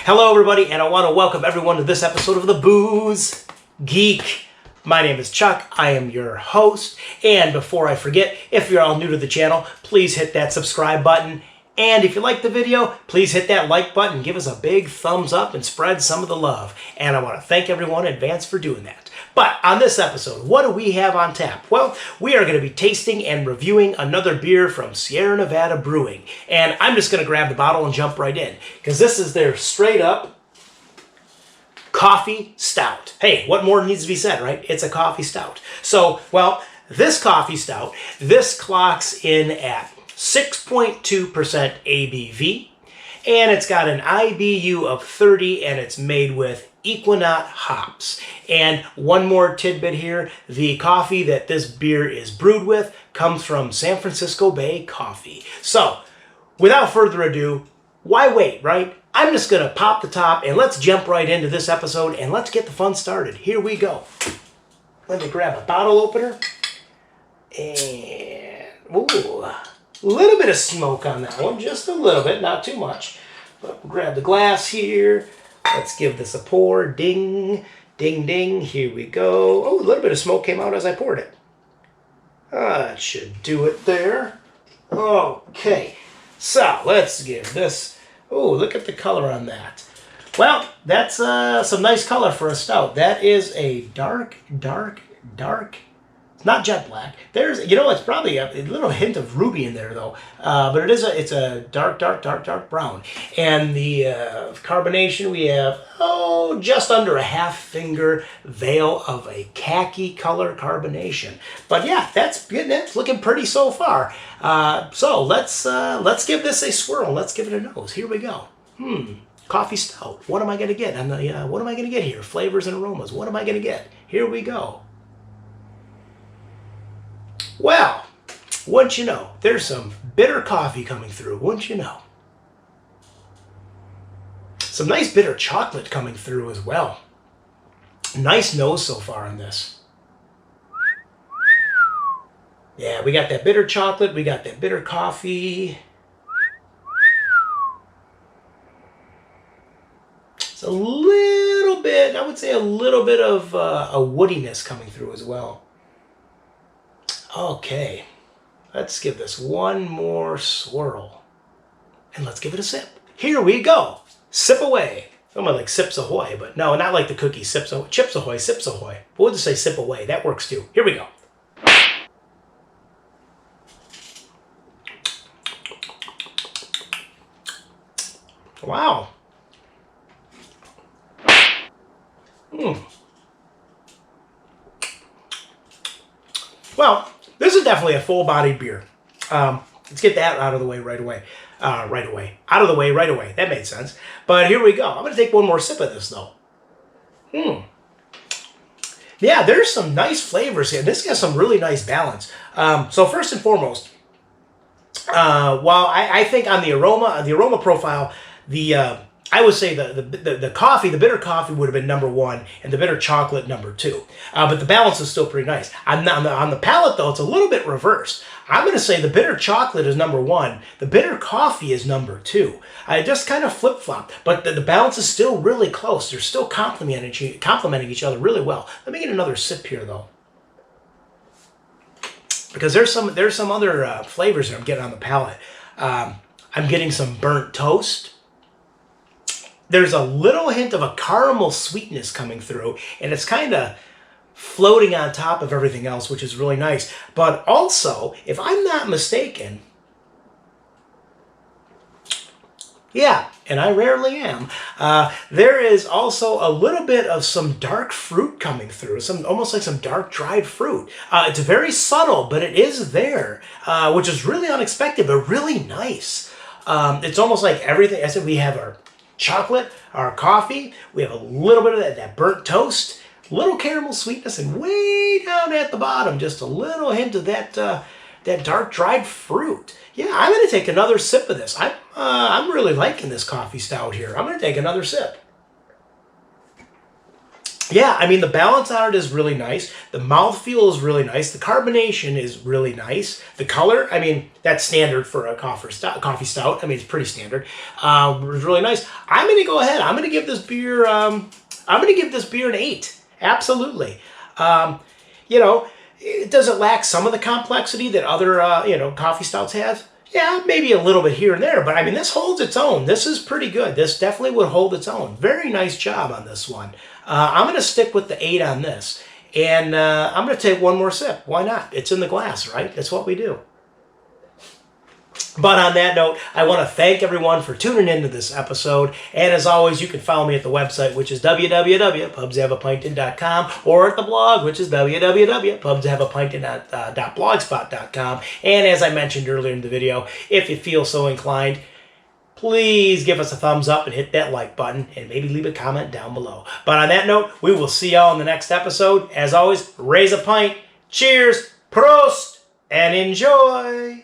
Hello everybody, and I want to welcome everyone to this episode of the Booze Geek. My name is Chuck, I am your host, and before I forget, if you're all new to the channel, please hit that subscribe button, and if you like the video, please hit that like button, give us a big thumbs up, and spread some of the love. And I want to thank everyone in advance for doing that. But on this episode, what do we have on tap? Well, we are going to be tasting and reviewing another beer from Sierra Nevada Brewing. And I'm just going to grab the bottle and jump right in, because this is their straight up coffee stout. Hey, what more needs to be said, right? It's a coffee stout. So, well, this coffee stout, this clocks in at 6.2% ABV, and it's got an IBU of 30, and it's made with Equinox hops. And one more tidbit here, the coffee that this beer is brewed with comes from San Francisco Bay Coffee. So, without further ado, why wait, right? I'm just going to pop the top and let's jump right into this episode and let's get the fun started. Here we go. Let me grab a bottle opener. And, ooh, a little bit of smoke on that one, just a little bit, not too much. But we'll grab the glass here. Let's give this a pour. Ding, ding, ding. Here we go. Oh, a little bit of smoke came out as I poured it. That should do it there. Okay, so let's give this. Oh, look at the color on that. Well, that's some nice color for a stout. That is a dark. It's not jet black. There's, you know, it's probably a little hint of ruby in there though. But it's a dark brown. And the carbonation, we have, just under a half finger veil of a khaki color carbonation. But yeah, that's good. That's looking pretty so far. So let's give this a swirl. Let's give it a nose. Here we go. Coffee stout. What am I gonna get? What am I gonna get here? Flavors and aromas. What am I gonna get? Here we go. Well, wouldn't you know, there's some bitter coffee coming through, wouldn't you know? Some nice bitter chocolate coming through as well. Nice nose so far on this. Yeah, we got that bitter chocolate, we got that bitter coffee. It's a little bit, I would say a little bit of a woodiness coming through as well. Okay, let's give this one more swirl. And let's give it a sip. Here we go. Sip away. Almost like Sips Ahoy, but no, not like the cookie. Chips Ahoy, Sips Ahoy. But we'll just say sip away. That works too. Here we go. Wow. Well, this is definitely a full-bodied beer. Let's get that out of the way right away. Out of the way right away. That made sense. But here we go. I'm going to take one more sip of this, though. Yeah, there's some nice flavors here. This has some really nice balance. So first and foremost, while I think on the aroma profile, I would say the coffee, the bitter coffee would have been number one, and the bitter chocolate number two. But the balance is still pretty nice. On the palate, though, it's a little bit reversed. I'm going to say the bitter chocolate is number one. The bitter coffee is number two. I just kind of flip-flop, but the balance is still really close. They're still complementing each other really well. Let me get another sip here, though, because there's some other flavors that I'm getting on the palate. I'm getting some burnt toast. There's a little hint of a caramel sweetness coming through, and it's kind of floating on top of everything else, which is really nice. But also, if I'm not mistaken, yeah, and I rarely am, there is also a little bit of some dark fruit coming through, almost like some dark dried fruit. It's very subtle, but it is there, which is really unexpected, but really nice. It's almost like everything. I said we have our chocolate, our coffee, we have a little bit of that burnt toast, little caramel sweetness, and way down at the bottom, just a little hint of that dark dried fruit. Yeah, I'm going to take another sip of this. I'm really liking this coffee stout here. I'm going to take another sip. yeah, I mean, the balance on it is really nice. The mouthfeel is really nice. The carbonation is really nice. The color, I mean, that's standard for a coffee stout. I mean, it's pretty standard. It's really nice. I'm going to go ahead. I'm going to give this beer, an 8. Absolutely. You know, does it lack some of the complexity that other, coffee stouts have? Yeah, maybe a little bit here and there, but I mean, this holds its own. This is pretty good. This definitely would hold its own. Very nice job on this one. I'm going to stick with the 8 on this, and I'm going to take one more sip. Why not? It's in the glass, right? That's what we do. But on that note, I want to thank everyone for tuning into this episode. And as always, you can follow me at the website, which is www.pubshavapinted.com, or at the blog, which is www.pubshavapinted.blogspot.com. And as I mentioned earlier in the video, if you feel so inclined, please give us a thumbs up and hit that like button, and maybe leave a comment down below. But on that note, we will see y'all in the next episode. As always, raise a pint, cheers, prost, and enjoy!